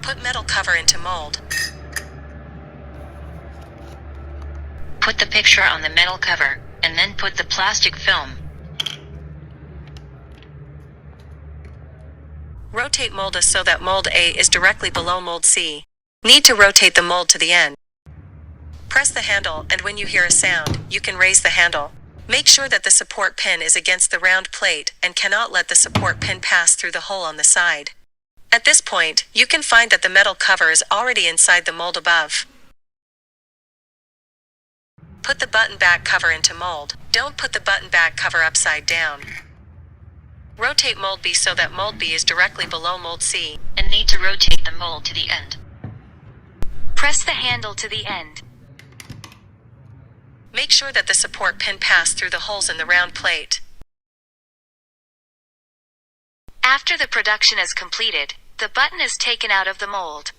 Put metal cover into mold. Put the picture on the metal cover, and then put the plastic film. Rotate mold A so that mold A is directly below mold C. Need to rotate the mold to the end. Press the handle, and when you hear a sound, you can raise the handle. Make sure that the support pin is against the round plate and cannot let the support pin pass through the hole on the side. At this point, you can find that the metal cover is already inside the mold above. Put the button back cover into mold. Don't put the button back cover upside down. Rotate mold B so that mold B is directly below mold C. And need to rotate the mold to the end. Press the handle to the end. Make sure that the support pin passed through the holes in the round plate. After the production is completed, the button is taken out of the mold.